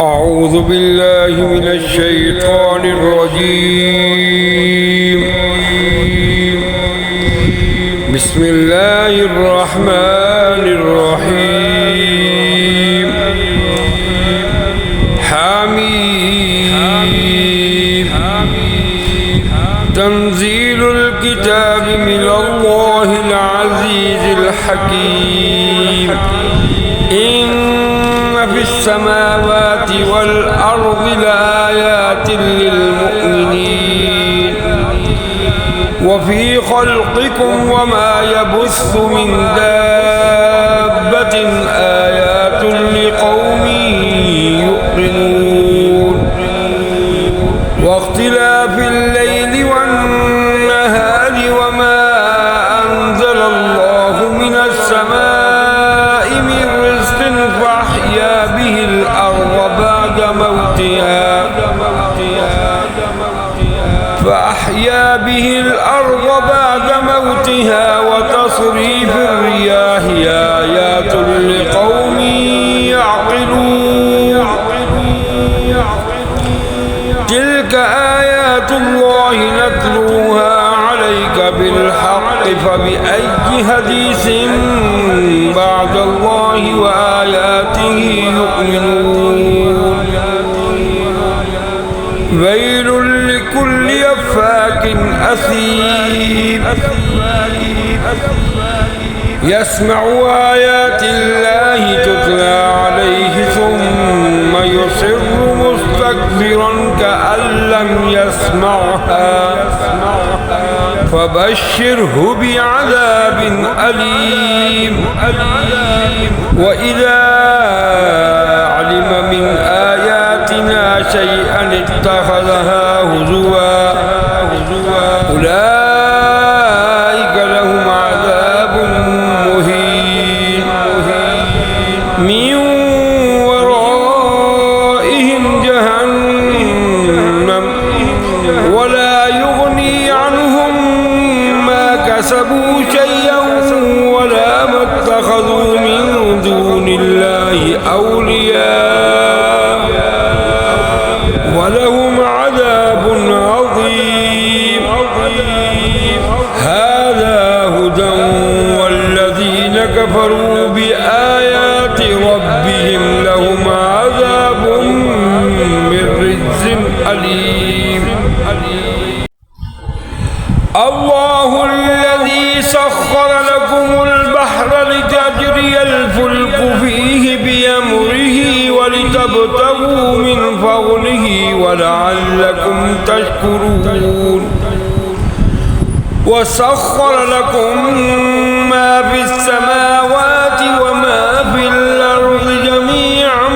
أعوذ بالله من الشيطان الرجيم. بسم الله الرحمن الرحيم. حميم. تنزيل الكتاب من الله العزيز الحكيم. إن في السماوات والأرض لآيات للمؤمنين وفي خلقكم وما يبث من دابة آيات لقوم يؤمنون واختلاف الليل والنهار وما أنزل الله من السماء من رزق فأحيا به الأرض بعد موتها وتصريف الرياح آيات لقوم يعقلون. تلك آيات الله نتلوها عليك بالحق فبأي حديث بعد الله وآياته يؤمنون. ويل لكل أفاك أثيم يسمع آيات الله تتلى عليه ثم يصر مستكبرا كأن لم يسمعها فبشره بعذاب أليم. وإذا علم من آياتنا شيئا اتخذها هزوا أولئك لهم عذاب مهين من ورائهم جهنم ولا يغني عنهم ما كسبوا شيئا ولا ما اتخذوا من دون الله أولياء ولهم عذاب عظيم. هذا هدى والذين كفروا بآيات ربهم لهم عذاب من رجز أليم. الله الذي سخر لكم البحر لتجري الفلك فيه بأمره ولتبتغوا من فضله ولعلكم تشكرون. وسخر لكم ما في السماوات وما في الأرض جميعا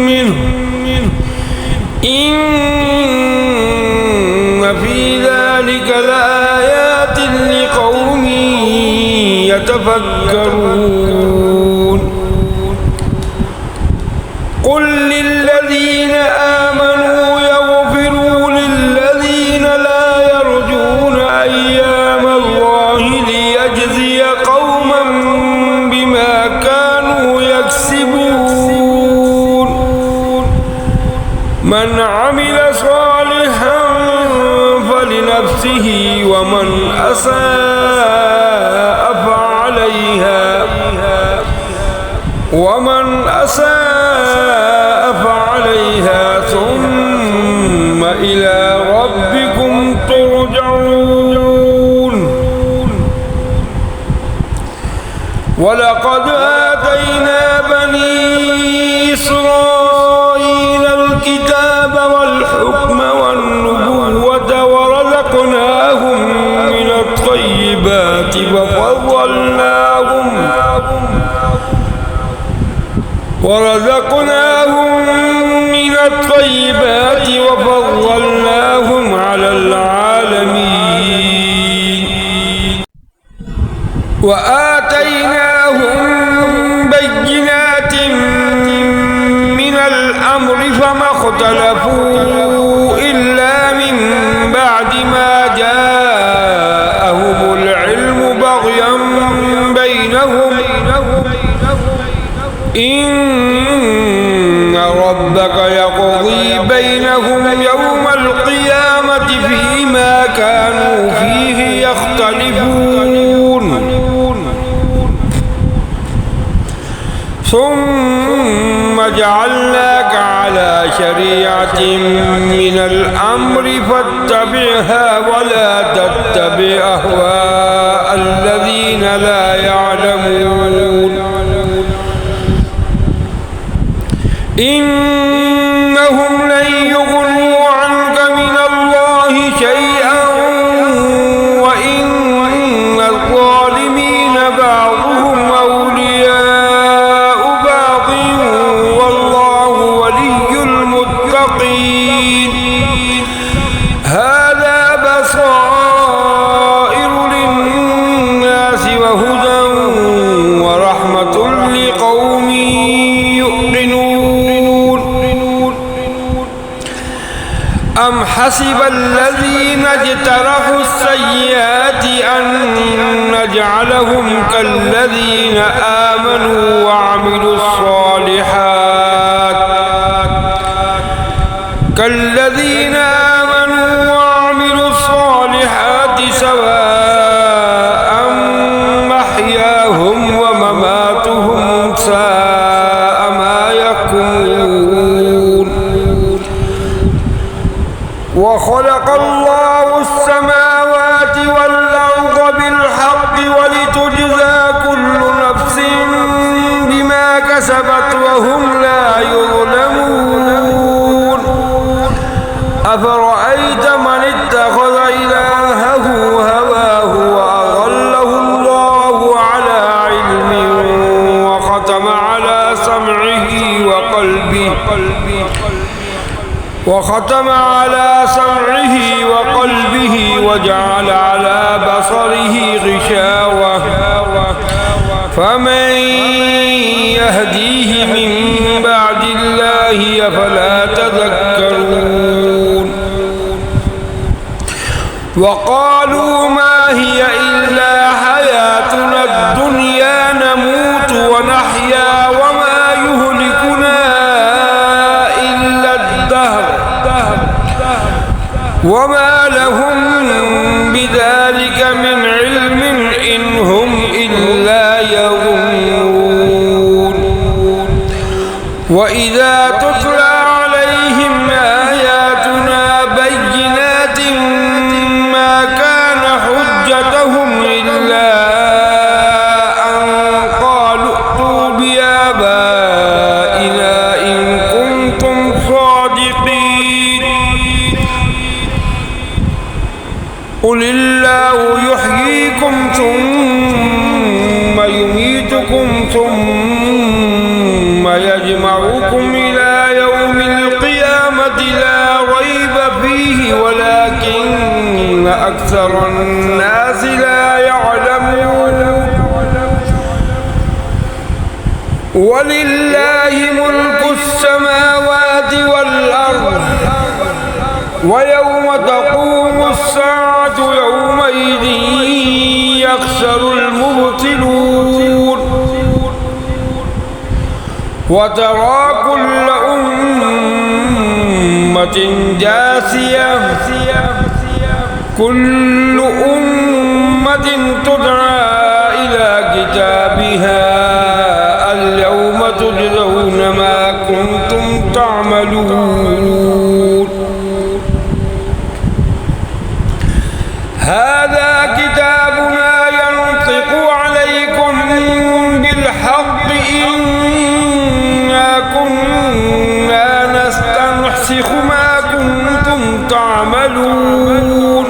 منه إن في ذلك لآيات لقوم يتفكرون. قل للذين آمنوا يغفروا للذين لا يرجون أيام الله ليجزي قوما بما كانوا يكسبون. من عمل صالحا فلنفسه ومن أساء فعليها ثم إلى ربكم ترجعون. ولقد آتينا بني إسرائيل الكتاب والحكم والنبوة ورزقناهم من الطيبات وفضلناهم على العالمين. وآتيناهم بينات من الأمر فما اختلفوا إلا من بعد ما جاءهم العلم بغيا بينهم إن ربك يقضي بينهم يوم القيامة فيما كانوا فيه يختلفون ثم جعلناك على شريعة من الأمر فاتبعها ولا تتبع أهواء الذين لا يعلمون إنهم لن يغنوا عنك من الله شيئا وإن الظالمين بعضهم أولياء بعض والله ولي المتقين هذا بصائر للناس وهدى ورحمة لقوم أم حسب الذين اجترحوا السيئات أن نجعلهم كالذين آمنوا وعملوا الصالحات سواء محياهم ومماتهم ساء ما يحكمون وخلق الله السماوات والأرض بالحق ولتجزى كل نفس بما كسبت وهم لا يظلمون أفرأيت من اتخذ إلهه هواه وأضله الله على علم وختم على سمعه وقلبه وجعل على بصره غشاوة فمن يهديه من بعد الله أفلا تذكرون وقالوا ما هي إلا حياتنا الدنيا نموت ونحيا وما يهلكنا إلا الدهر وما لهم بذلك من علم إن هم إلا يظنون وإذا تتلى عليهم آياتنا بينات ما كان حجتهم إلا أن قالوا ائتوا بآبائنا إن كنتم صادقين قل الله يحييكم ثم يميتكم ثم يجمعكم إلى يوم القيامة لا ريب فيه ولكن أكثر الناس لا يعلمون ولله ملك السماوات والأرض ويوم تقوم الساعة يومئذ يخسر المبطلون وترى كل أمة جاثية كل أمة تدعى إلى كتابها اليوم تجزون ما كنتم تعملون هذا كتابنا ينطق عليكم بالحق إنا كنا نستنسخ ما كنتم تعملون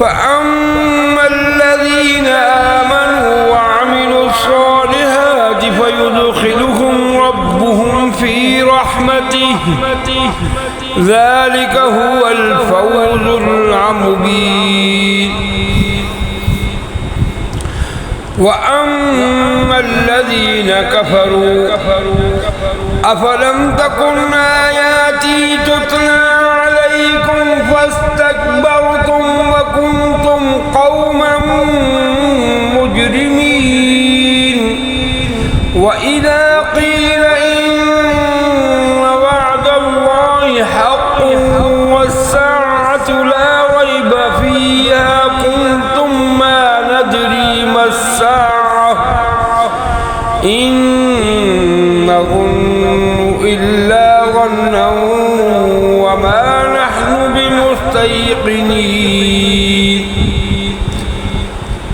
فأما الذين آمنوا وعملوا الصالحات فيدخلهم ربهم في رحمته ذلك هو الفوز المبين وأما الذين كفروا أفلم تكن آياتي تتلى عليكم فاستكبرتم وكنتم قوما مجرمين وإذا قيل إن نظن إلا ظنا وما نحن بمستيقنين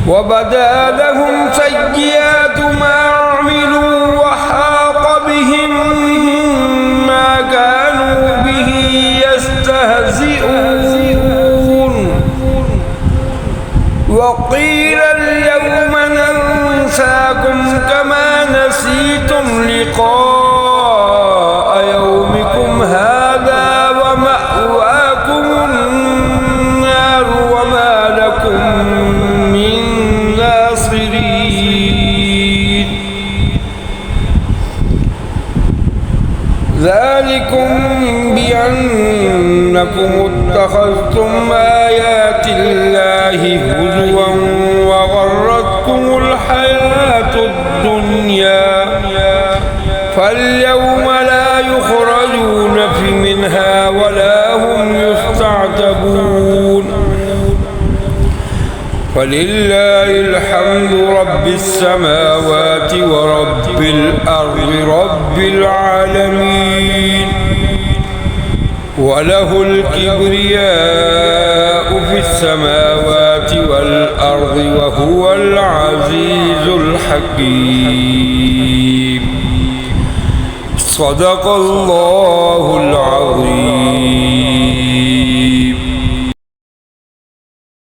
وبدا لهم سيئات ما عملوا وحاق بهم ما كانوا به يستهزئون وقيل اليوم ننساكم كما نسيتم لقاء يومكم هذا ومأواكم النار وما لكم من ناصرين ذلكم بأنكم اتخذتم آيات الله هزوا وغرتكم الحياة الدنيا فاليوم لا يخرجون منها ولا هم يستعتبون فلله الحمد رب السماوات ورب الأرض رب العالمين وله الكبرياء في السماوات والأرض وهو العزيز الحكيم صدق الله العظيم.